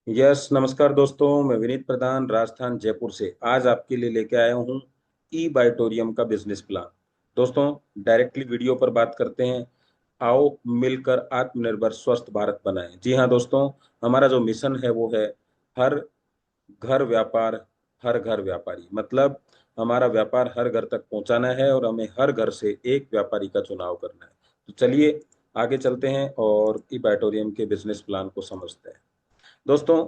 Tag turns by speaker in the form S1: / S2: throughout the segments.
S1: Yes, नमस्कार दोस्तों। मैं विनीत प्रधान राजस्थान जयपुर से आज आपके लिए लेके आया हूँ ई बाइटोरियम का बिजनेस प्लान। दोस्तों, डायरेक्टली वीडियो पर बात करते हैं। आओ मिलकर आत्मनिर्भर स्वस्थ भारत बनाएं। जी हाँ दोस्तों, हमारा जो मिशन है वो है हर घर व्यापार, हर घर व्यापारी। मतलब हमारा व्यापार हर घर तक पहुंचाना है और हमें हर घर से एक व्यापारी का चुनाव करना है। तो चलिए आगे चलते हैं और ई बाइटोरियम के बिजनेस प्लान को समझते हैं। दोस्तों,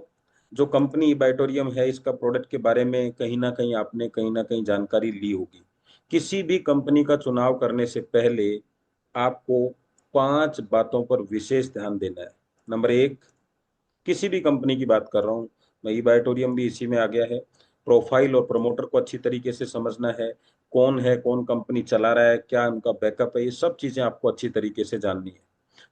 S1: जो कंपनी बाइटोरियम है इसका प्रोडक्ट के बारे में कहीं ना कहीं आपने कहीं ना कहीं जानकारी ली होगी। किसी भी कंपनी का चुनाव करने से पहले आपको 5 बातों पर विशेष ध्यान देना है। नंबर 1, किसी भी कंपनी की बात कर रहा हूँ मैं, ई बाइटोरियम भी इसी में आ गया है। प्रोफाइल और प्रमोटर को अच्छी तरीके से समझना है, कौन कंपनी चला रहा है, क्या उनका बैकअप है, ये सब चीजें आपको अच्छी तरीके से जाननी है।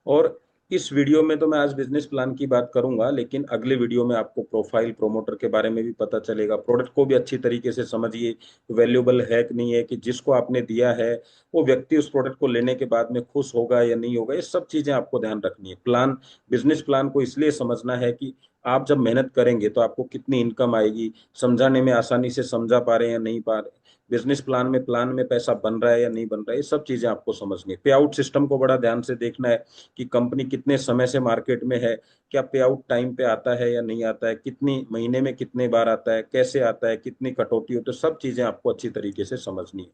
S1: और इस वीडियो में तो मैं आज बिजनेस प्लान की बात करूंगा, लेकिन अगले वीडियो में आपको प्रोफाइल प्रोमोटर के बारे में भी पता चलेगा। प्रोडक्ट को भी अच्छी तरीके से समझिए, वैल्यूएबल है कि नहीं है, कि जिसको आपने दिया है वो व्यक्ति उस प्रोडक्ट को लेने के बाद में खुश होगा या नहीं होगा। ये सब चीजें आपको ध्यान रखनी है। बिजनेस प्लान को इसलिए समझना है कि आप जब मेहनत करेंगे तो आपको कितनी इनकम आएगी, समझाने में आसानी से समझा पा रहे हैं या नहीं पा रहे, बिजनेस प्लान में पैसा बन रहा है या नहीं बन रहा है, ये सब चीजें आपको समझनी है। पे आउट सिस्टम को बड़ा ध्यान से देखना है कि कंपनी कितने समय से मार्केट में है, क्या पे आउट टाइम पे आता है या नहीं आता है, कितनी महीने में कितने बार आता है, कैसे आता है, कितनी कटौती हो, तो सब चीजें आपको अच्छी तरीके से समझनी है।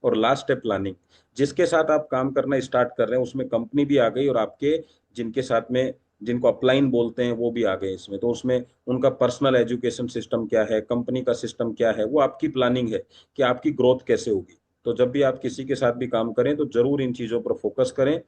S1: और लास्ट है प्लानिंग। जिसके साथ आप काम करना स्टार्ट कर रहे हैं उसमें कंपनी भी आ गई और आपके जिनके साथ में जिनको अपलाइन बोलते हैं वो भी आ गए इसमें। तो उसमें उनका पर्सनल एजुकेशन सिस्टम क्या है, कंपनी का सिस्टम क्या है, वो आपकी प्लानिंग है कि आपकी ग्रोथ कैसे होगी। तो जब भी आप किसी के साथ भी काम करें तो जरूर इन चीजों पर फोकस करें।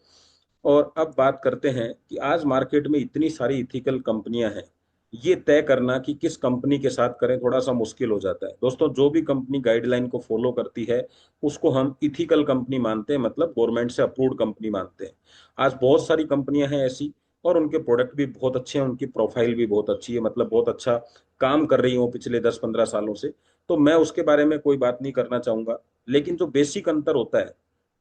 S1: और अब बात करते हैं कि आज मार्केट में इतनी सारी इथिकल कंपनियां हैं, ये तय करना कि किस कंपनी के साथ करें थोड़ा सा मुश्किल हो जाता है। दोस्तों, जो भी कंपनी गाइडलाइन को फॉलो करती है उसको हम इथिकल कंपनी मानते हैं, मतलब गवर्नमेंट से अप्रूव्ड कंपनी मानते हैं। आज बहुत सारी कंपनियां हैं ऐसी, और उनके प्रोडक्ट भी बहुत अच्छे हैं, उनकी प्रोफाइल भी बहुत अच्छी है, मतलब बहुत अच्छा काम कर रही हो पिछले 10-15 सालों से। तो मैं उसके बारे में कोई बात नहीं करना चाहूंगा। लेकिन जो बेसिक अंतर होता है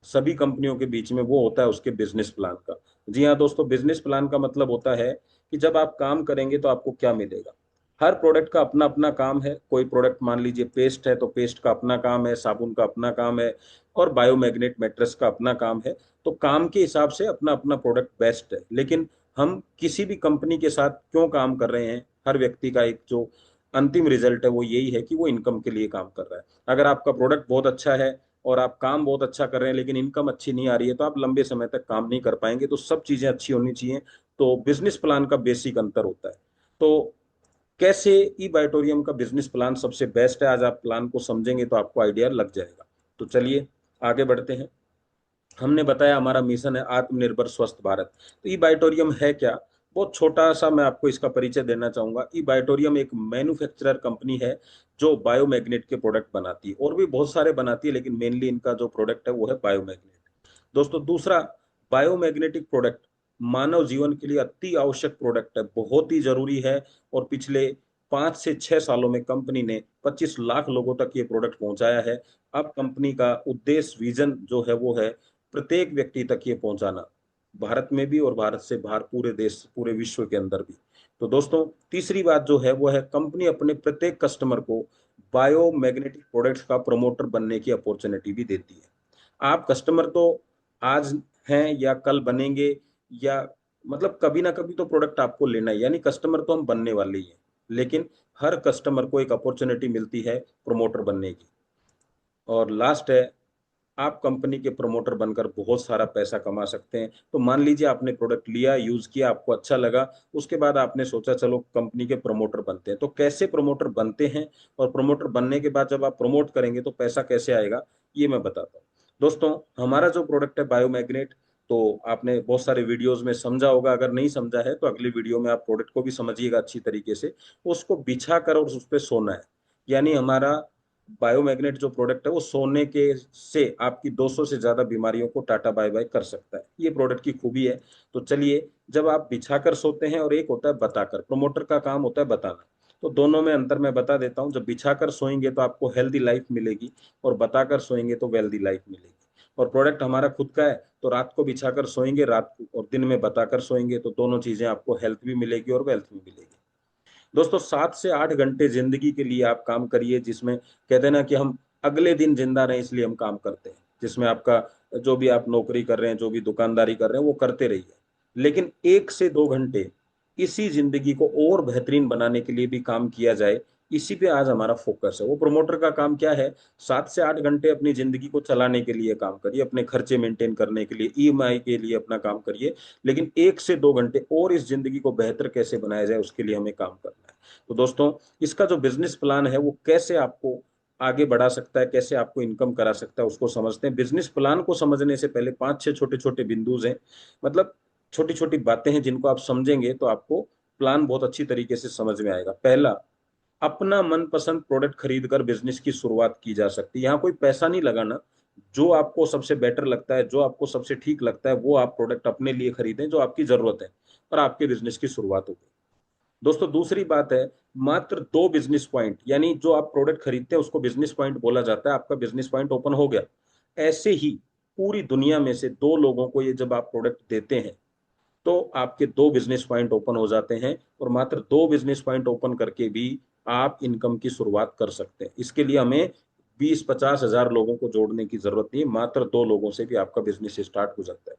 S1: सभी कंपनियों के बीच में वो होता है उसके बिजनेस प्लान का। जी हाँ दोस्तों, बिजनेस प्लान का मतलब होता है कि जब आप काम करेंगे तो आपको क्या मिलेगा। हर प्रोडक्ट का अपना अपना काम है। कोई प्रोडक्ट मान लीजिए पेस्ट है तो पेस्ट का अपना काम है, साबुन का अपना काम है, और बायोमैग्नेट मैट्रेस का अपना काम है। तो काम के हिसाब से अपना अपना प्रोडक्ट बेस्ट है। लेकिन हम किसी भी कंपनी के साथ क्यों काम कर रहे हैं, हर व्यक्ति का एक जो अंतिम रिजल्ट है वो यही है कि वो इनकम के लिए काम कर रहा है। अगर आपका प्रोडक्ट बहुत अच्छा है और आप काम बहुत अच्छा कर रहे हैं लेकिन इनकम अच्छी नहीं आ रही है तो आप लंबे समय तक काम नहीं कर पाएंगे। तो सब चीजें अच्छी होनी चाहिए। तो बिजनेस प्लान का बेसिक अंतर होता है। तो कैसे ई बायोटोरियम का बिजनेस प्लान सबसे बेस्ट है, आज आप प्लान को समझेंगे तो आपको आइडिया लग जाएगा। तो चलिए आगे बढ़ते हैं। हमने बताया हमारा मिशन है आत्मनिर्भर स्वस्थ भारत। तो ई बायोटोरियम है क्या, बहुत छोटा सा मैं आपको इसका परिचय देना चाहूंगा। ई बायोटोरियम एक मैन्युफैक्चरर कंपनी है जो बायोमैग्नेट के प्रोडक्ट बनाती है, और भी बहुत सारे बनाती है लेकिन मेनली इनका जो प्रोडक्ट है वो है बायोमैग्नेट। दोस्तों, दूसरा, बायोमैग्नेटिक प्रोडक्ट मानव जीवन के लिए अति आवश्यक प्रोडक्ट है, बहुत ही जरूरी है। और पिछले 5 से 6 सालों में कंपनी ने 25 लाख लोगों तक ये प्रोडक्ट पहुंचाया है। अब कंपनी का उद्देश्य, विजन जो है वो है प्रत्येक व्यक्ति तक ये पहुंचाना, भारत में भी और भारत से बाहर पूरे देश पूरे विश्व के अंदर भी। तो दोस्तों, तीसरी बात जो है वो है कंपनी अपने प्रत्येक कस्टमर को बायोमैग्नेटिक प्रोडक्ट्स का प्रमोटर बनने की अपॉर्चुनिटी भी देती है। आप कस्टमर तो आज हैं या कल बनेंगे, या मतलब कभी ना कभी तो प्रोडक्ट आपको लेना है, यानी कस्टमर तो हम बनने वाले ही हैं। लेकिन हर कस्टमर को एक अपॉर्चुनिटी मिलती है प्रमोटर बनने की। और लास्ट है, आप कंपनी के प्रमोटर बनकर बहुत सारा पैसा कमा सकते हैं। तो मान लीजिए आपने प्रोडक्ट लिया, यूज किया, आपको अच्छा लगा, उसके बाद आपने सोचा चलो कंपनी के प्रमोटर बनते हैं। तो कैसे प्रमोटर बनते हैं, और प्रमोटर बनने के बाद जब आप प्रमोट करेंगे तो पैसा कैसे आएगा, ये मैं बताता हूँ। दोस्तों, हमारा जो प्रोडक्ट है बायोमैग्नेट, तो आपने बहुत सारे वीडियोस में समझा होगा। अगर नहीं समझा है तो अगली वीडियो में आप प्रोडक्ट को भी समझिएगा अच्छी तरीके से। उसको बिछा कर और उस पर सोना है। यानी हमारा बायोमैग्नेट जो प्रोडक्ट है वो सोने के से आपकी 200 से ज्यादा बीमारियों को टाटा बाय बाय कर सकता है। ये प्रोडक्ट की खूबी है। तो चलिए, जब आप बिछाकर सोते हैं और एक होता है बताकर, प्रमोटर का काम होता है बताना, तो दोनों में अंतर मैं बता देता हूँ। जब बिछाकर सोएंगे तो आपको हेल्दी लाइफ मिलेगी, और बताकर सोएंगे तो वेल्दी लाइफ मिलेगी। और प्रोडक्ट हमारा खुद का है, तो रात को बिछाकर सोएंगे रात को, और दिन में बताकर सोएंगे, तो दोनों चीजें आपको हेल्थ भी मिलेगी और वेल्थ भी मिलेगी। दोस्तों 7 से 8 घंटे जिंदगी के लिए आप काम करिए, जिसमें कहते हैं ना कि हम अगले दिन जिंदा रहें इसलिए हम काम करते हैं, जिसमें आपका जो भी आप नौकरी कर रहे हैं, जो भी दुकानदारी कर रहे हैं, वो करते रहिए। लेकिन 1 से 2 घंटे इसी जिंदगी को और बेहतरीन बनाने के लिए भी काम किया जाए, इसी पे आज हमारा फोकस है। वो प्रमोटर का काम क्या है? 7 से 8 घंटे अपनी जिंदगी को चलाने के लिए काम करिए, अपने खर्चे मेंटेन करने के लिए, ईएमआई के लिए अपना काम करिए। लेकिन 1 से 2 घंटे और इस जिंदगी को बेहतर कैसे बनाया जाए, उसके लिए हमें काम करना है। तो दोस्तों, इसका जो बिजनेस प्लान है वो कैसे आपको आगे बढ़ा सकता है, कैसे आपको इनकम करा सकता है, उसको समझते हैं। बिजनेस प्लान को समझने से पहले 5-6 छोटे छोटे बिंदुज हैं, मतलब छोटी छोटी बातें हैं, जिनको आप समझेंगे तो आपको प्लान बहुत अच्छी तरीके से समझ में आएगा। पहला, अपना मनपसंद प्रोडक्ट खरीद कर बिजनेस की शुरुआत की जा सकती है। यहाँ कोई पैसा नहीं लगाना। जो आपको सबसे बेटर लगता है, जो आपको सबसे ठीक लगता है, वो आप प्रोडक्ट अपने लिए खरीदें जो आपकी जरूरत है, और आपके बिजनेस की शुरुआत होगी। दोस्तों, दूसरी बात है, मात्र 2 बिजनेस पॉइंट, यानी जो आप प्रोडक्ट खरीदते हैं उसको बिजनेस पॉइंट बोला जाता है। आपका बिजनेस पॉइंट ओपन हो गया। ऐसे ही पूरी दुनिया में से 2 लोगों को ये जब आप प्रोडक्ट देते हैं, तो आपके 2 बिजनेस पॉइंट ओपन हो जाते हैं। और मात्र 2 बिजनेस पॉइंट ओपन करके भी आप इनकम की शुरुआत कर सकते हैं। इसके लिए हमें 20-50 हजार लोगों को जोड़ने की जरूरत नहीं है, मात्र 2 लोगों से भी आपका बिजनेस स्टार्ट हो सकता है।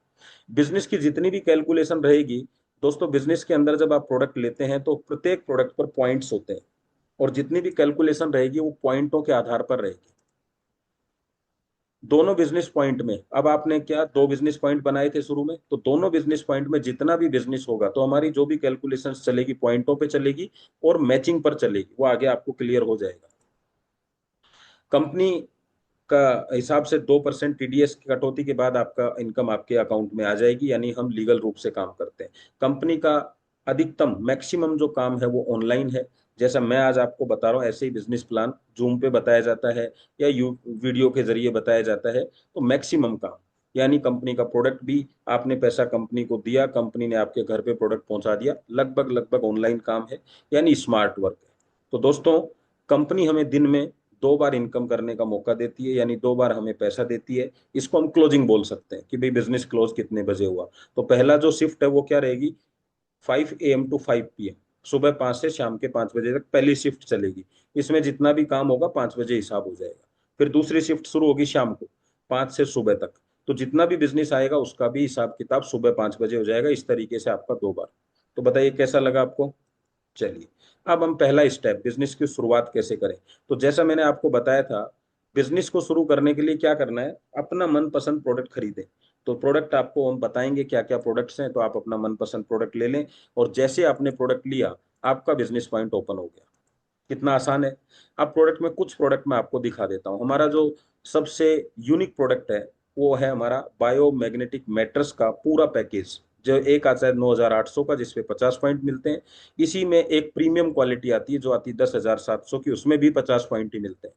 S1: बिजनेस की जितनी भी कैलकुलेशन रहेगी, दोस्तों बिजनेस के अंदर जब आप प्रोडक्ट लेते हैं तो प्रत्येक प्रोडक्ट पर पॉइंट्स होते हैं, और जितनी भी कैलकुलेशन रहेगी वो पॉइंटों के आधार पर रहेगी। दोनों बिजनेस पॉइंट में, अब आपने क्या 2 बिजनेस पॉइंट बनाए थे शुरू में, तो दोनों बिजनेस पॉइंट में जितना भी बिजनेस होगा, तो हमारी जो भी कैलकुलेशन चलेगी पॉइंटों पे चलेगी और मैचिंग पर चलेगी। वो आगे आपको क्लियर हो जाएगा। कंपनी का हिसाब से 2% टीडीएस की कटौती के बाद आपका इनकम आपके अकाउंट में आ जाएगी, यानी हम लीगल रूप से काम करते हैं। कंपनी का अधिकतम मैक्सिमम जो काम है वो ऑनलाइन है। जैसा मैं आज आपको बता रहा हूँ, ऐसे ही बिजनेस प्लान जूम पे बताया जाता है या यू वीडियो के जरिए बताया जाता है। तो मैक्सिमम काम, यानी कंपनी का प्रोडक्ट भी आपने पैसा कंपनी को दिया, कंपनी ने आपके घर पे प्रोडक्ट पहुंचा दिया, लगभग लगभग ऑनलाइन काम है, यानी स्मार्ट वर्क है। तो दोस्तों, कंपनी हमें दिन में 2 बार इनकम करने का मौका देती है, यानी 2 बार हमें पैसा देती है। इसको हम क्लोजिंग बोल सकते हैं कि भाई बिजनेस क्लोज कितने बजे हुआ। तो पहला जो शिफ्ट है वो क्या रहेगी? 5 AM to 5 PM, सुबह 5 से शाम के 5 बजे तक पहली शिफ्ट चलेगी। इसमें जितना भी काम होगा 5 बजे हिसाब हो जाएगा। फिर दूसरी शिफ्ट शुरू होगी शाम को 5 से सुबह तक। तो जितना भी बिजनेस आएगा उसका भी हिसाब किताब सुबह 5 बजे हो जाएगा। इस तरीके से आपका 2 बार। तो बताइए कैसा लगा आपको? चलिए, अब हम पहला स्टेप, बिजनेस की शुरुआत कैसे करें। तो जैसा मैंने आपको बताया था, बिजनेस को शुरू करने के लिए क्या करना है? अपना मनपसंद प्रोडक्ट खरीदें। तो प्रोडक्ट आपको हम बताएंगे क्या क्या प्रोडक्ट्स हैं, तो आप अपना मनपसंद प्रोडक्ट ले लें, और जैसे आपने प्रोडक्ट लिया, आपका बिजनेस पॉइंट ओपन हो गया। कितना आसान है। अब प्रोडक्ट में कुछ प्रोडक्ट मैं आपको दिखा देता हूँ। हमारा जो सबसे यूनिक प्रोडक्ट है वो है हमारा बायोमैग्नेटिक मैट्रेस का पूरा पैकेज, जो एक आता है 9,800 का, जिसपे 50 पॉइंट मिलते हैं। इसी में एक प्रीमियम क्वालिटी आती है जो आती है 10,700 की, उसमें भी 50 पॉइंट ही मिलते हैं।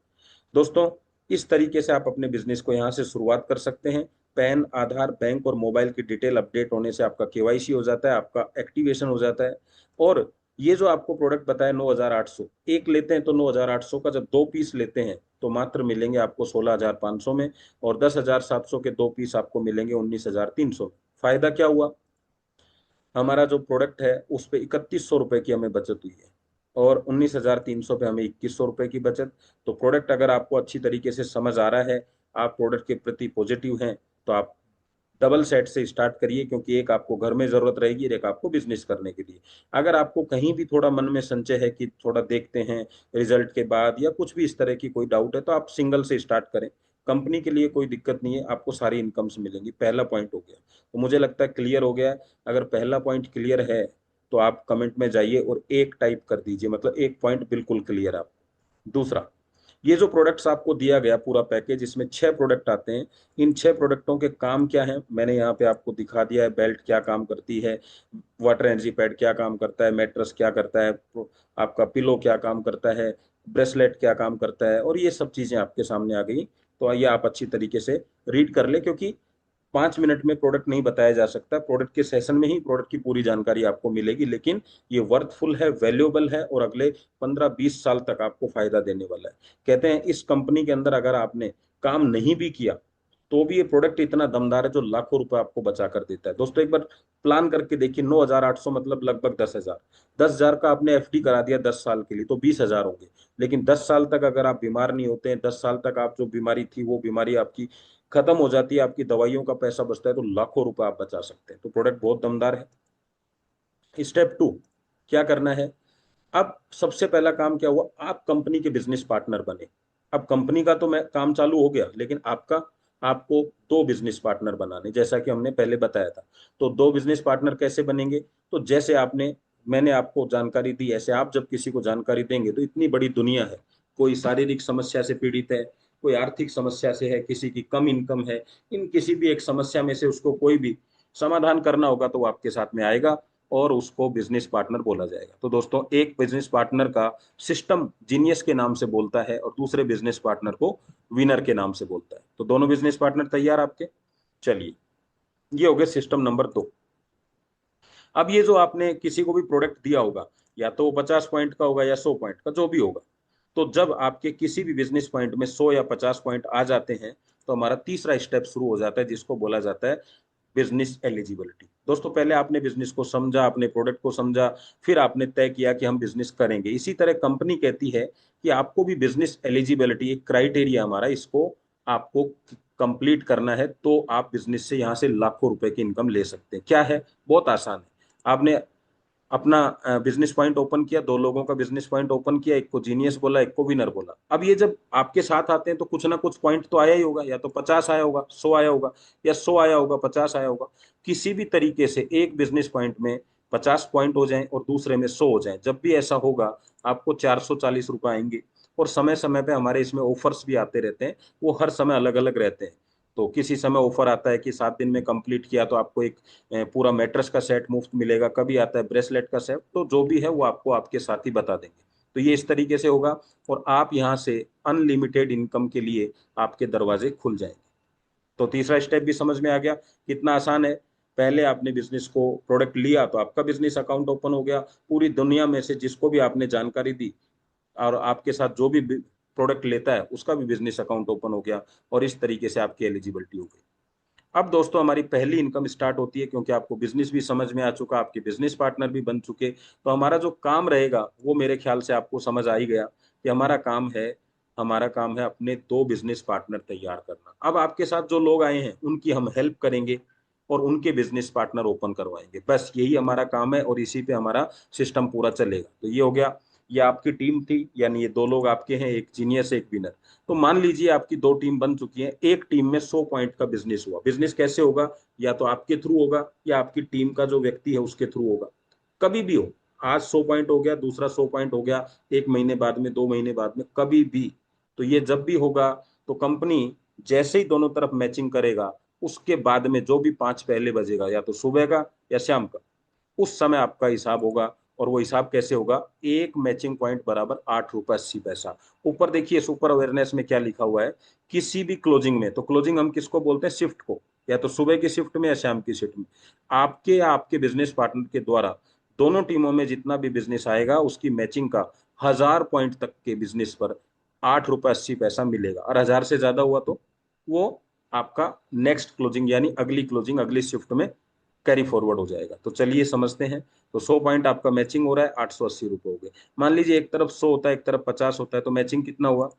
S1: दोस्तों, इस तरीके से आप अपने बिजनेस को यहाँ से शुरुआत कर सकते हैं। पैन, आधार, बैंक और मोबाइल की डिटेल अपडेट होने से आपका केवाईसी हो जाता है, आपका एक्टिवेशन हो जाता है। और ये जो आपको प्रोडक्ट बताया 9,800, एक लेते हैं तो 9,800 का, जब 2 पीस लेते हैं तो मात्र मिलेंगे आपको 16,500 में, और 10,700 के 2 पीस आपको मिलेंगे 19,300 में। फायदा क्या हुआ? हमारा जो प्रोडक्ट है उस पे 3100 रुपए की हमें बचत हुई है, और 19,300 पे हमें 2100 रुपए की बचत। तो प्रोडक्ट अगर आपको अच्छी तरीके से समझ आ रहा है, आप प्रोडक्ट के प्रति पॉजिटिव हैं, तो आप डबल सेट से स्टार्ट करिए, क्योंकि एक आपको घर में जरूरत रहेगी और एक आपको बिजनेस करने के लिए। अगर आपको कहीं भी थोड़ा मन में संशय है कि थोड़ा देखते हैं रिजल्ट के बाद, या कुछ भी इस तरह की कोई डाउट है, तो आप सिंगल से स्टार्ट करें। कंपनी के लिए कोई दिक्कत नहीं है, आपको सारी इनकम्स मिलेंगी। पहला पॉइंट हो गया। तो मुझे लगता है क्लियर हो गया है। अगर पहला पॉइंट क्लियर है तो आप कमेंट में जाइए और एक टाइप कर दीजिए, मतलब एक पॉइंट बिल्कुल क्लियर आप। दूसरा, ये जो प्रोडक्ट्स आपको दिया गया पूरा पैकेज, इसमें 6 प्रोडक्ट आते हैं। इन 6 प्रोडक्टों के काम क्या है मैंने यहाँ पे आपको दिखा दिया है। बेल्ट क्या काम करती है, वाटर एनर्जी पैड क्या काम करता है, मैट्रेस क्या करता है, आपका पिलो क्या काम करता है, ब्रेसलेट क्या काम करता है, और ये सब चीजें आपके सामने आ गई। तो आइए आप अच्छी तरीके से रीड कर ले, क्योंकि 5 मिनट में प्रोडक्ट नहीं बताया जा सकता। प्रोडक्ट के सेशन में ही प्रोडक्ट की पूरी जानकारी आपको मिलेगी, लेकिन ये वर्थफुल है, वैल्यूएबल है, और अगले 15-20 साल तक आपको फायदा देने वाला है। कहते हैं इस कंपनी के अंदर अगर आपने काम नहीं भी किया तो भी ये प्रोडक्ट इतना दमदार है जो लाखों रुपए आपको बचा कर देता है। दोस्तों एक बार प्लान करके देखिए, 9,800 मतलब लगभग 10,000। 10,000 का आपने एफडी करा दिया 10 साल के लिए तो 20,000 होंगे। लेकिन 10 साल तक अगर आप बीमार नहीं होते हैं, 10 साल तक आप जो बीमारी थी वो बीमारी आपकी खत्म हो जाती है, आपकी दवाइयों का पैसा बचता है, तो लाखों रुपए आप बचा सकते हैं। तो प्रोडक्ट बहुत दमदार है। स्टेप 2 क्या करना है। अब सबसे पहला काम क्या हुआ, आप कंपनी के बिजनेस पार्टनर बने। अब कंपनी का तो मैं काम चालू हो गया, लेकिन आपका आपको दो बिजनेस पार्टनर बनाने, जैसा कि हमने पहले बताया था। तो दो बिजनेस पार्टनर कैसे बनेंगे, तो जैसे आपने मैंने आपको जानकारी दी, ऐसे आप जब किसी को जानकारी देंगे तो इतनी बड़ी दुनिया है, कोई शारीरिक समस्या से पीड़ित है, कोई आर्थिक समस्या से है, किसी की कम इनकम है, इन किसी भी एक समस्या में से उसको कोई भी समाधान करना होगा तो वो आपके साथ में आएगा और उसको बिजनेस पार्टनर बोला जाएगा। तो दोस्तों एक बिजनेस पार्टनर का सिस्टम जीनियस के नाम से बोलता है और दूसरे बिजनेस पार्टनर को विनर के नाम से बोलता है। तो दोनों बिजनेस पार्टनर तैयार आपके। चलिए, ये हो गया सिस्टम नंबर 2। अब ये जो आपने किसी को भी प्रोडक्ट दिया होगा, या तो वो 50 पॉइंट का होगा या 100 पॉइंट का, जो भी होगा, तो जब आपके किसी भी बिजनेस पॉइंट में 100 या 50 पॉइंट आ जाते हैं, तो हमारा तीसरा स्टेप शुरू हो जाता है, जिसको बोला जाता है बिजनेस एलिजिबिलिटी। दोस्तों पहले आपने बिजनेस को समझा, अपने प्रोडक्ट को समझा, फिर आपने तय किया कि हम बिजनेस करेंगे। इसी तरह कंपनी कहती है कि आपको भी बिजनेस एलिजिबिलिटी, एक क्राइटेरिया हमारा, इसको आपको कंप्लीट करना है, तो आप बिजनेस से यहाँ से लाखों रुपए की इनकम ले सकते हैं। क्या है, बहुत आसान है। आपने अपना बिजनेस पॉइंट ओपन किया, दो लोगों का बिजनेस पॉइंट ओपन किया, एक को जीनियस बोला, एक को विनर बोला। अब ये जब आपके साथ आते हैं तो कुछ ना कुछ पॉइंट तो आया ही होगा, या तो 50 आया होगा, 100 आया होगा, या 100 आया होगा, 50 आया होगा। किसी भी तरीके से एक बिजनेस पॉइंट में 50 पॉइंट हो जाएं और दूसरे में 100 हो जाएं, जब भी ऐसा होगा आपको 440 रुपए आएंगे। और समय समय पे हमारे इसमें ऑफर्स भी आते रहते हैं, वो हर समय अलग अलग रहते हैं। तो किसी समय ऑफर आता है कि 7 दिन में कंप्लीट किया तो आपको एक पूरा मैट्रेस का सेट मुफ्त मिलेगा, कभी आता है ब्रेसलेट का सेट, तो जो भी है वो आपको आपके साथ ही बता देंगे। तो ये इस तरीके से होगा और आप यहाँ से अनलिमिटेड इनकम के लिए आपके दरवाजे खुल जाएंगे। तो तीसरा स्टेप भी समझ में आ गया कितना आसान है। पहले आपने बिजनेस को प्रोडक्ट लिया तो आपका बिजनेस अकाउंट ओपन हो गया, पूरी दुनिया में से जिसको भी आपने जानकारी दी और आपके साथ जो भी प्रोडक्ट लेता है उसका भी बिजनेस अकाउंट ओपन हो गया, और इस तरीके से आपकी एलिजिबिलिटी हो गई। अब दोस्तों हमारी पहली इनकम स्टार्ट होती है, क्योंकि आपको बिजनेस भी समझ में आ चुका, आपके बिजनेस पार्टनर भी बन चुके। तो हमारा जो काम रहेगा वो मेरे ख्याल से आपको समझ आ ही गया कि हमारा काम है अपने दो बिजनेस पार्टनर तैयार करना। अब आपके साथ जो लोग आए हैं उनकी हम हेल्प करेंगे और उनके बिजनेस पार्टनर ओपन करवाएंगे, बस यही हमारा काम है और इसी पे हमारा सिस्टम पूरा चलेगा। तो ये हो गया, ये आपकी टीम थी, यानी ये दो लोग आपके हैं, एक जीनियस एक विनर। तो मान लीजिए आपकी दो टीम बन चुकी है, एक टीम में 100 पॉइंट का बिजनेस हुआ। बिजनेस कैसे होगा, या तो आपके थ्रू होगा या आपकी टीम का जो व्यक्ति है उसके थ्रू होगा, कभी भी हो। आज 100 पॉइंट हो गया, दूसरा 100 पॉइंट हो गया, 1 महीने बाद में, 2 महीने बाद में, कभी भी। तो ये जब भी होगा तो कंपनी जैसे ही दोनों तरफ मैचिंग करेगा, उसके बाद में जो भी 5 पहले बजेगा, या तो सुबह का या शाम का, उस समय आपका हिसाब होगा। और वो हिसाब कैसे होगा, एक मैचिंग पॉइंट बराबर 8 रुपए 80 पैसा। ऊपर देखिए सुपर अवेयरनेस में क्या लिखा हुआ है, किसी भी क्लोजिंग में, तो क्लोजिंग हम किसको बोलते हैं, शिफ्ट को, या तो सुबह की शिफ्ट में या शाम की शिफ्ट में, आपके या आपके बिजनेस पार्टनर के द्वारा दोनों टीमों में जितना भी बिजनेस आएगा उसकी मैचिंग का 1,000 पॉइंट तक के बिजनेस पर 8 रुपए 80 पैसा मिलेगा। और 1,000 से ज्यादा हुआ तो वो आपका नेक्स्ट क्लोजिंग यानी अगली क्लोजिंग अगली शिफ्ट में कैरी फॉरवर्ड हो जाएगा। तो चलिए समझते हैं। तो 100 पॉइंट आपका मैचिंग हो रहा है, 880 रुपये हो गए। मान लीजिए एक तरफ 100 होता है, एक तरफ 50 होता है, तो मैचिंग कितना हुआ,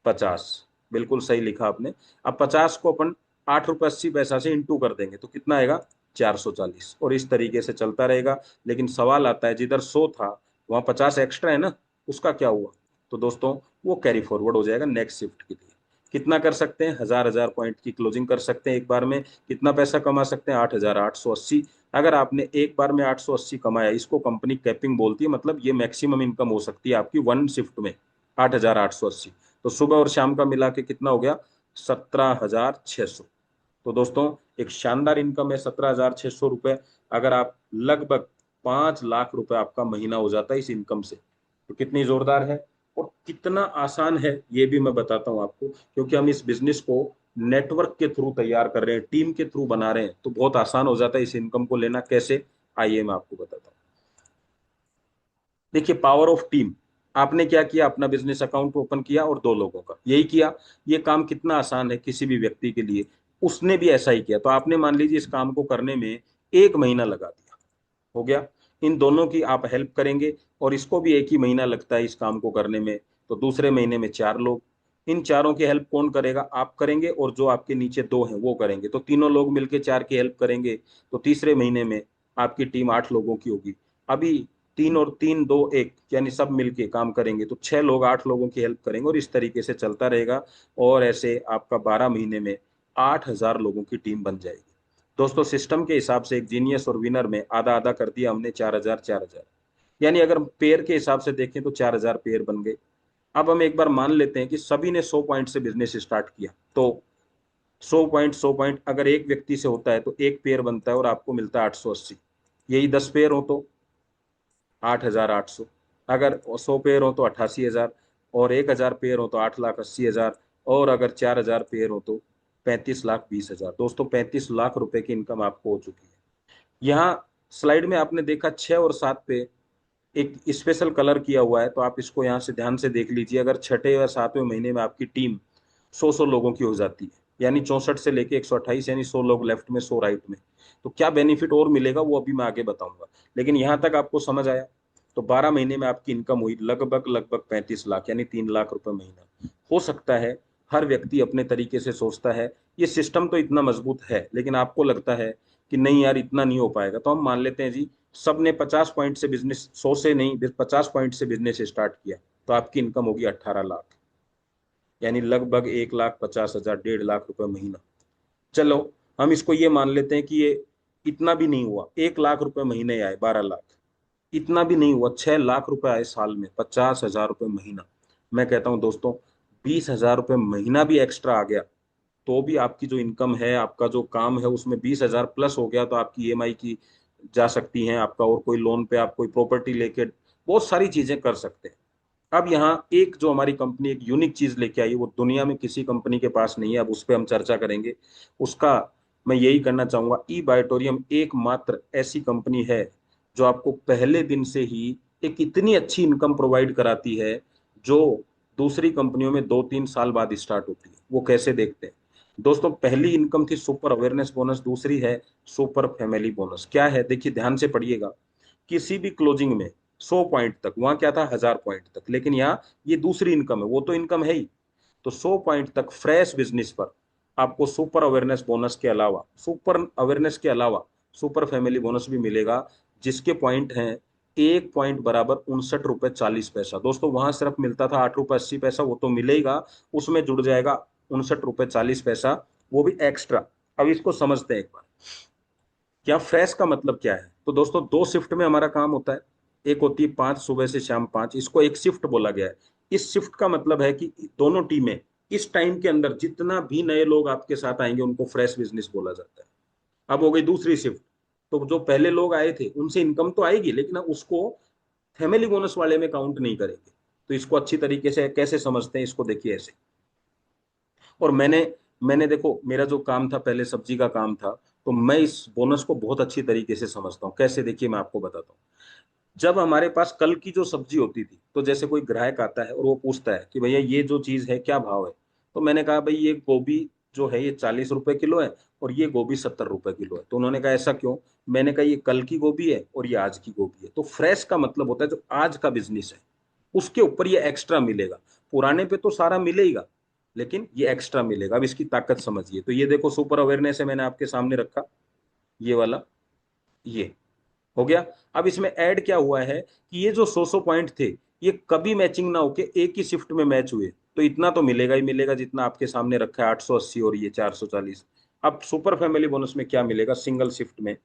S1: 50। बिल्कुल सही लिखा आपने। अब 50 को अपन 8 रुपए 80 पैसा से इंटू कर देंगे तो कितना आएगा, 440। और इस तरीके से चलता रहेगा। लेकिन सवाल आता है, जिधर 100 था वहां 50 एक्स्ट्रा है ना, उसका क्या हुआ। तो दोस्तों वो कैरी फॉरवर्ड हो जाएगा नेक्स्ट शिफ्ट के लिए। कितना कर सकते हैं, 1,000 पॉइंट की क्लोजिंग कर सकते हैं एक बार में। कितना पैसा कमा सकते हैं, 8,880। अगर आपने एक बार में 880 कमाया, इसको कंपनी कैपिंग बोलती है, मतलब ये मैक्सिमम इनकम हो सकती है आपकी वन शिफ्ट में, 8,880। तो सुबह और शाम का मिला के कितना हो गया, 17,600। तो दोस्तों एक शानदार इनकम है 17,600 रुपए। अगर आप लगभग 5 लाख रुपए आपका महीना हो जाता है इस इनकम से, तो कितनी जोरदार है। और कितना आसान है ये भी मैं बताता हूं आपको, क्योंकि हम इस बिजनेस को नेटवर्क के थ्रू तैयार कर रहे हैं, टीम के थ्रू बना रहे हैं, तो बहुत आसान हो जाता है इस इनकम को लेना। कैसे, आइए मैं आपको बताता हूँ। देखिए पावर ऑफ टीम। आपने क्या किया, अपना बिजनेस अकाउंट ओपन किया और दो लोगों का, यही किया। ये काम कितना आसान है किसी भी व्यक्ति के लिए। उसने भी ऐसा ही किया, तो आपने मान लीजिए इस काम को करने में 1 महीना लगा दिया, हो गया। इन दोनों की आप हेल्प करेंगे और इसको भी 1 ही महीना लगता है इस काम को करने में, तो दूसरे महीने में 4 लोग। इन चारों की हेल्प कौन करेगा? आप करेंगे, और जो आपके नीचे 2 हैं वो करेंगे, तो तीनों लोग मिलके 4 की हेल्प करेंगे, तो तीसरे महीने में आपकी टीम 8 लोगों की होगी। अभी 3 और 3 2 1 यानी सब मिलके काम करेंगे, तो 6 लोग 8 लोगों की हेल्प करेंगे, और इस तरीके से चलता रहेगा। और ऐसे आपका 12 महीने में 8,000 लोगों की टीम बन जाएगी। दोस्तों सिस्टम के हिसाब से एक जीनियस और विनर में आधा आधा कर दिया हमने, 4,000 4,000, यानी अगर पेयर के हिसाब से देखें तो 4,000 पेयर बन गए। अब हम एक बार मान लेते हैं कि सभी ने 100 पॉइंट से बिजनेस स्टार्ट किया, तो 100 पॉइंट अगर एक व्यक्ति से होता है तो एक पेयर बनता है और आपको मिलता है 880। यही 10 पेयर हो तो 8,800, अगर 100 पेयर हो तो 88,000, और 1,000 पेयर हो तो 8,80,000, और अगर 4,000 पेयर हो तो 35,20,000। दोस्तों 35 लाख रुपए की इनकम आपको हो चुकी है। यहाँ स्लाइड में आपने देखा 6 और 7 पे एक स्पेशल कलर किया हुआ है, तो आप इसको यहाँ से ध्यान से देख लीजिए। अगर छठे या 7वें महीने में आपकी टीम 100 लोगों की हो जाती है, यानी 64 से लेके 128, यानी 100 लोग लेफ्ट में 100 राइट में, तो क्या बेनिफिट और मिलेगा वो अभी मैं आगे बताऊंगा। लेकिन यहाँ तक आपको समझ आया? तो 12 महीने में आपकी इनकम हुई लगभग लगभग 35 लाख, यानी 3 लाख रुपए महीना। हो सकता है हर व्यक्ति अपने तरीके से सोचता है ये सिस्टम तो इतना मजबूत है, लेकिन आपको लगता है कि नहीं यार इतना नहीं हो पाएगा, तो हम मान लेते हैं जी सबने 50 पॉइंट से बिजनेस, 100 से नहीं 50 पॉइंट से बिजनेस स्टार्ट किया, तो आपकी इनकम होगी 18 लाख, यानी लगभग 1,50,000 1.5 लाख रुपए महीना। चलो हम इसको ये मान लेते हैं कि ये इतना भी नहीं हुआ, 1 लाख रुपए महीने आए, 12 लाख, इतना भी नहीं हुआ, 6 लाख रुपए आए साल में, 50,000 रुपए महीना। मैं कहता हूं दोस्तों 20,000 रुपए महीना भी एक्स्ट्रा आ गया, तो भी आपकी जो इनकम है, आपका जो काम है उसमें 20,000 प्लस हो गया, तो आपकी ईएमआई की जा सकती हैं आपका, और कोई लोन पे आप कोई प्रॉपर्टी लेके बहुत सारी चीजें कर सकते हैं। अब यहाँ एक जो हमारी कंपनी एक यूनिक चीज लेके आई, वो दुनिया में किसी कंपनी के पास नहीं है, अब उस पर हम चर्चा करेंगे उसका। मैं यही करना चाहूंगा, ई बायोटोरियम एकमात्र ऐसी कंपनी है जो आपको पहले दिन से ही एक इतनी अच्छी इनकम प्रोवाइड कराती है, जो दूसरी कंपनियों में 2-3 साल बाद स्टार्ट होती है। वो कैसे देखते हैं दोस्तों? पहली इनकम थी सुपर अवेयरनेस बोनस, दूसरी है सुपर फैमिली बोनस। क्या है देखिए, ध्यान से पढ़िएगा। किसी भी क्लोजिंग में 100 पॉइंट तक, वहां क्या था 1,000 पॉइंट तक, लेकिन यहाँ ये दूसरी इनकम है, वो तो इनकम है ही। तो 100 पॉइंट तक फ्रेश बिजनेस पर आपको सुपर अवेयरनेस बोनस के अलावा, सुपर अवेयरनेस के अलावा सुपर फैमिली बोनस भी मिलेगा, जिसके पॉइंट हैं 1 पॉइंट बराबर 59 रुपए 40 पैसा। दोस्तों वहां सिर्फ मिलता था 8 रुपए 80 पैसा, वो तो मिलेगा, उसमें जुड़ जाएगा 59 रुपए 40 पैसा, वो भी एक्स्ट्रा। अब इसको समझते हैं एक बार, क्या फ्रेश का मतलब क्या है? तो दोस्तों 2 शिफ्ट में हमारा काम होता है। एक होती है 5 सुबह से शाम 5, इसको एक शिफ्ट बोला गया है। इस शिफ्ट का मतलब है कि दोनों टीमें इस टाइम के अंदर जितना भी नए लोग आपके साथ आएंगे उनको फ्रेश बिजनेस बोला जाता है। अब हो गई दूसरी शिफ्ट, तो जो पहले लोग आए थे उनसे इनकम तो आएगी, लेकिन उसको फैमिली बोनस वाले में काउंट नहीं करेंगे। तो इसको अच्छी तरीके से कैसे समझते हैं, इसको देखिए ऐसे। और मैंने मैंने देखो, मेरा जो काम था पहले सब्जी का काम था, तो मैं इस बोनस को बहुत अच्छी तरीके से समझता हूँ। कैसे देखिए मैं आपको बताता हूँ। जब हमारे पास कल की जो सब्जी होती थी, तो जैसे कोई ग्राहक आता है और वो पूछता है कि भैया ये जो चीज है क्या भाव है, तो मैंने कहा भाई ये गोभी जो है ये 40 रुपए किलो है, और ये गोभी 70 रुपए किलो है। तो उन्होंने कहा ऐसा क्यों? मैंने कहा ये कल की गोभी है और ये आज की गोभी है। तो फ्रेश का मतलब होता है जो आज का बिजनेस है उसके ऊपर ये एक्स्ट्रा मिलेगा, पुराने पे तो सारा मिलेगा, लेकिन ये एक्स्ट्रा मिलेगा। अब इसकी ताकत समझिए, तो ये देखो सुपर अवेयरनेस है, मैंने आपके सामने रखा, ये वाला, ये हो गया। अब इसमें ऐड क्या हुआ है कि ये जो 100 पॉइंट थे, ये कभी मैचिंग ना होके एक ही शिफ्ट में मैच हुए, तो इतना तो मिलेगा ही मिलेगा जितना आपके सामने रखा है 880 और ये 440। अब सुपर फैमिली बोनस में क्या मिलेगा सिंगल शिफ्ट में?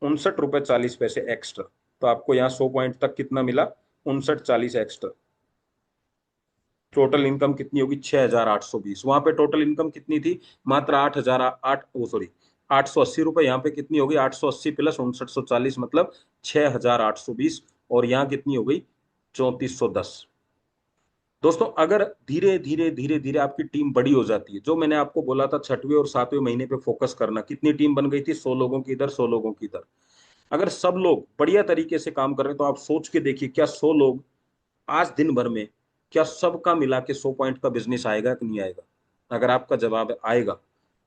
S1: 59 रुपए 40 पैसे एक्स्ट्रा। तो आपको यहाँ 100 पॉइंट तक कितना मिला? 59 40 एक्स्ट्रा। टोटल इनकम कितनी होगी? 6,820। वहां पे टोटल इनकम कितनी थी? मात्र 8,000 आठ वो सॉरी 880 रुपए। यहाँ पे कितनी हो गई? 880 प्लस 5940 मतलब 6,820। और यहाँ कितनी हो गई? 3,410। दोस्तों अगर धीरे धीरे धीरे धीरे आपकी टीम बड़ी हो जाती है, जो मैंने आपको बोला था छठवें और 7वें महीने पे फोकस करना, कितनी टीम बन गई थी? 100 लोगों की इधर, 100 लोगों की इधर। अगर सब लोग बढ़िया तरीके से काम कर रहे हैं, तो आप सोच के देखिए क्या 100 लोग आज दिन भर में, क्या सबका मिला के 100 पॉइंट का बिजनेस आएगा कि नहीं आएगा? अगर आपका जवाब आएगा,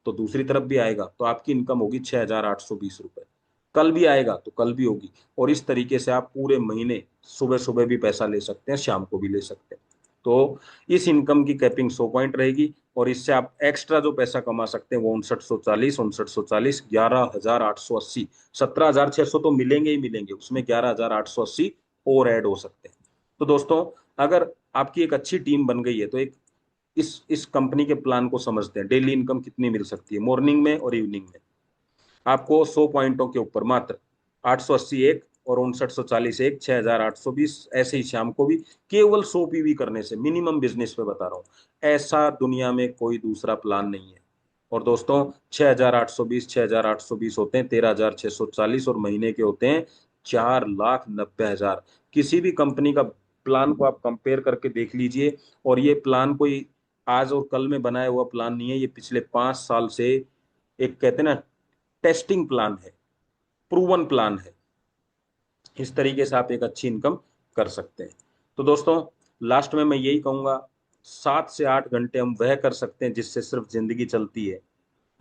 S1: तो दूसरी तरफ भी आएगा, तो आपकी इनकम होगी 6,820 रुपए। कल भी आएगा तो कल भी होगी। और इस तरीके से आप पूरे महीने सुबह सुबह भी पैसा ले सकते हैं, शाम को भी ले सकते हैं। तो इस इनकम की कैपिंग 100 पॉइंट रहेगी, और इससे आप एक्स्ट्रा जो पैसा कमा सकते हैं वो 5940, 11,880, 17,600 तो मिलेंगे ही मिलेंगे, उसमें 11,880 और ऐड हो सकते हैं। तो दोस्तों, अगर आपकी एक अच्छी टीम बन गई है तो एक इस कंपनी के प्लान को समझते हैं। डेली इनकम कितनी मिल सकती है मॉर्निंग में और इवनिंग में? आपको 100 पॉइंटों के ऊपर मात्र 880 एक, और 5940 एक, 6,820 ऐसे ही शाम को भी, केवल 100 पीवी करने से। मिनिमम बिजनेस पे बता रहा हूँ, ऐसा दुनिया में कोई दूसरा प्लान नहीं है। और दोस्तों, 6,820 होते हैं 13,640, और महीने के होते हैं 4,90,000। किसी भी कंपनी का प्लान को आप कंपेयर करके देख लीजिए। और ये प्लान कोई आज और कल में बनाया हुआ प्लान नहीं है, ये पिछले 5 साल से एक कहते हैं ना टेस्टिंग प्लान है, प्रूवन प्लान है। इस तरीके से आप एक अच्छी इनकम कर सकते हैं। तो दोस्तों, लास्ट में मैं यही कहूंगा, 7 से 8 घंटे हम वह कर सकते हैं जिससे सिर्फ जिंदगी चलती है,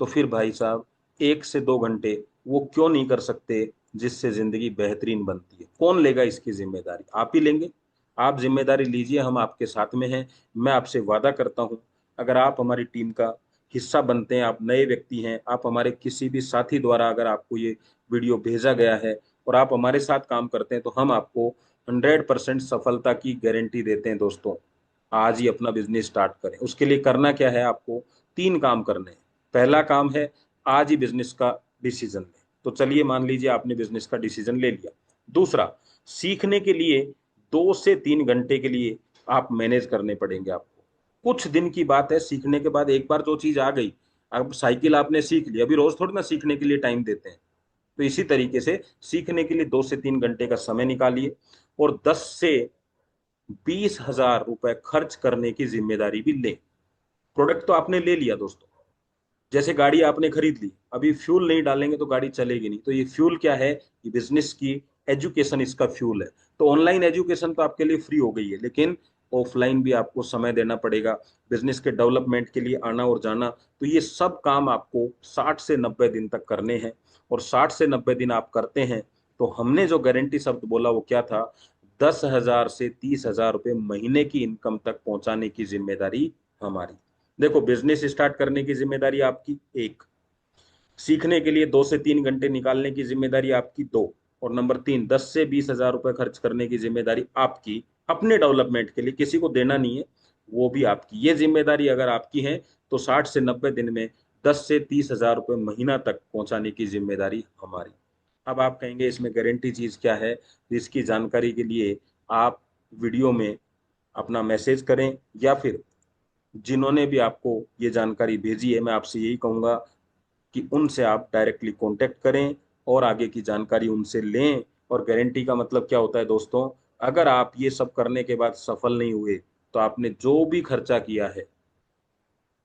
S1: तो फिर भाई साहब 1 से 2 घंटे वो क्यों नहीं कर सकते जिससे जिंदगी बेहतरीन बनती है? कौन लेगा इसकी जिम्मेदारी? आप ही लेंगे। आप जिम्मेदारी लीजिए, हम आपके साथ में हैं। मैं आपसे वादा करता हूं, अगर आप हमारी टीम का हिस्सा बनते हैं, आप नए व्यक्ति हैं, आप हमारे किसी भी साथी द्वारा अगर आपको ये वीडियो भेजा गया है और आप हमारे साथ काम करते हैं, तो हम आपको 100% सफलता की गारंटी देते हैं। दोस्तों, आज ही अपना बिजनेस स्टार्ट करें। उसके लिए करना क्या है? आपको 3 काम करने हैं। पहला काम है, आज ही बिजनेस का डिसीजन लें। तो चलिए, मान लीजिए आपने बिजनेस का डिसीजन ले लिया। दूसरा, सीखने के लिए 2 से 3 घंटे के लिए आप मैनेज करने पड़ेंगे आपको। कुछ दिन की बात है, सीखने के बाद एक बार जो चीज आ गई, अब साइकिल आपने सीख ली, अभी रोज थोड़ी ना सीखने के लिए टाइम देते हैं। तो इसी तरीके से सीखने के लिए 2 से 3 घंटे का समय निकालिए, और 10 से 20 हजार रुपए खर्च करने की जिम्मेदारी भी लें। प्रोडक्ट तो आपने ले लिया दोस्तों, जैसे गाड़ी आपने खरीद ली, अभी फ्यूल नहीं डालेंगे तो गाड़ी चलेगी नहीं। तो ये फ्यूल क्या है? ये बिजनेस की एजुकेशन इसका फ्यूल है। तो ऑनलाइन एजुकेशन तो आपके लिए फ्री हो गई है, लेकिन ऑफलाइन भी आपको समय देना पड़ेगा बिजनेस के डेवलपमेंट के लिए, आना और जाना। तो ये सब काम आपको 60 से 90 दिन तक करने हैं। और 60 से 90 दिन आप करते हैं, तो हमने जो गारंटी शब्द बोला वो क्या था? 10 हजार से 30 हजार रुपये महीने की इनकम तक पहुंचाने की जिम्मेदारी हमारी। देखो, बिजनेस स्टार्ट करने की जिम्मेदारी आपकी एक, सीखने के लिए 2 से 3 घंटे निकालने की जिम्मेदारी आपकी दो, और नंबर तीन, 10 से 20 हजार रुपए खर्च करने की जिम्मेदारी आपकी अपने डेवलपमेंट के लिए, किसी को देना नहीं है, वो भी आपकी। ये जिम्मेदारी अगर आपकी है, तो 60 से 90 दिन में 10 से 30 हजार रुपये महीना तक पहुंचाने की जिम्मेदारी हमारी। अब आप कहेंगे इसमें गारंटी चीज क्या है? इसकी जानकारी के लिए आप वीडियो में अपना मैसेज करें, या फिर जिन्होंने भी आपको ये जानकारी भेजी है, मैं आपसे यही कहूंगा कि उनसे आप डायरेक्टली कांटेक्ट करें और आगे की जानकारी उनसे लें। और गारंटी का मतलब क्या होता है दोस्तों? अगर आप ये सब करने के बाद सफल नहीं हुए, तो आपने जो भी खर्चा किया है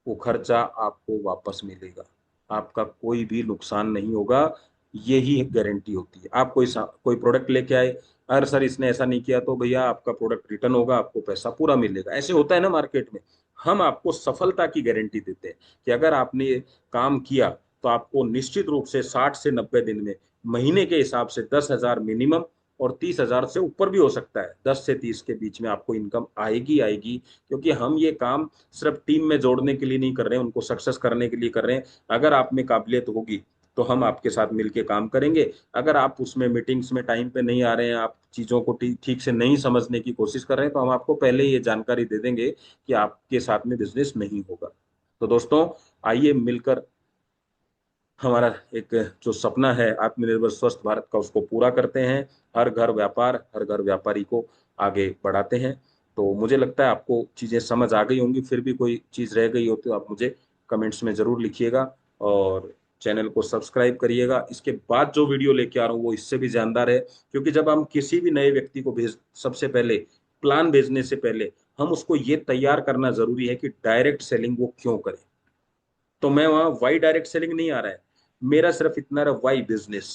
S1: वो खर्चा आपको वापस मिलेगा, आपका कोई भी नुकसान नहीं होगा। यही गारंटी होती है। आप कोई प्रोडक्ट लेके आए, अरे सर इसने ऐसा नहीं किया, तो भैया आपका प्रोडक्ट रिटर्न होगा, आपको पैसा पूरा मिलेगा। ऐसे होता है ना मार्केट में। हम आपको सफलता की गारंटी देते हैं कि अगर आपने ये काम किया, तो आपको निश्चित रूप से 60 से 90 दिन में महीने के हिसाब से 10 हजार मिनिमम, और 30 हजार से ऊपर भी हो सकता है, 10 से 30 के बीच में आपको इनकम आएगी आएगी। क्योंकि हम ये काम सिर्फ टीम में जोड़ने के लिए नहीं कर रहे हैं, उनको सक्सेस करने के लिए कर रहे हैं। अगर आप में काबिलियत होगी तो हम आपके साथ मिलके काम करेंगे। अगर आप उसमें मीटिंग्स में टाइम पे नहीं आ रहे हैं, आप चीज़ों को ठीक से नहीं समझने की कोशिश कर रहे हैं, तो हम आपको पहले ही ये जानकारी दे देंगे कि आपके साथ में बिजनेस नहीं होगा। तो दोस्तों, आइए मिलकर हमारा एक जो सपना है आत्मनिर्भर स्वस्थ भारत का, उसको पूरा करते हैं। हर घर व्यापार, हर घर व्यापारी को आगे बढ़ाते हैं। तो मुझे लगता है आपको चीज़ें समझ आ गई होंगी। फिर भी कोई चीज़ रह गई हो तो आप मुझे कमेंट्स में ज़रूर लिखिएगा, और चैनल को सब्सक्राइब करिएगा। इसके बाद जो वीडियो लेके आ रहा हूँ वो इससे भी जानदार है, क्योंकि जब हम किसी भी नए व्यक्ति को भेज, सबसे पहले प्लान भेजने से पहले हम उसको ये तैयार करना जरूरी है कि डायरेक्ट सेलिंग वो क्यों करे। तो मैं वहां वाई डायरेक्ट सेलिंग नहीं आ रहा है, मेरा सिर्फ इतना रहा वाई बिजनेस।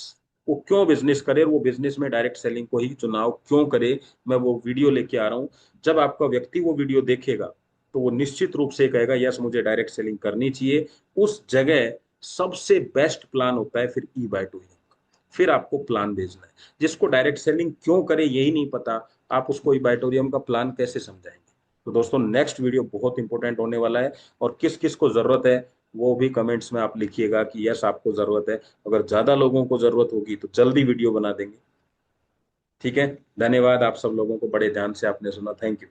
S1: वो क्यों बिजनेस करे, वो बिजनेस में डायरेक्ट सेलिंग को ही चुनाव क्यों करे, मैं वो वीडियो लेके आ रहा हूँ। जब आपका व्यक्ति वो वीडियो देखेगा, तो वो निश्चित रूप से कहेगा यस मुझे डायरेक्ट सेलिंग करनी चाहिए। उस जगह सबसे बेस्ट प्लान होता है फिर ई बायटोरियम का। फिर आपको प्लान भेजना है। जिसको डायरेक्ट सेलिंग क्यों करे यही नहीं पता, आप उसको ई बायटोरियम का प्लान कैसे समझाएंगे? तो दोस्तों नेक्स्ट वीडियो बहुत इंपॉर्टेंट होने वाला है, और किस किस को जरूरत है वो भी कमेंट्स में आप लिखिएगा कि यस आपको जरूरत है। अगर ज्यादा लोगों को जरूरत होगी तो जल्दी वीडियो बना देंगे। ठीक है, धन्यवाद आप सब लोगों को, बड़े ध्यान से आपने सुना, थैंक यू।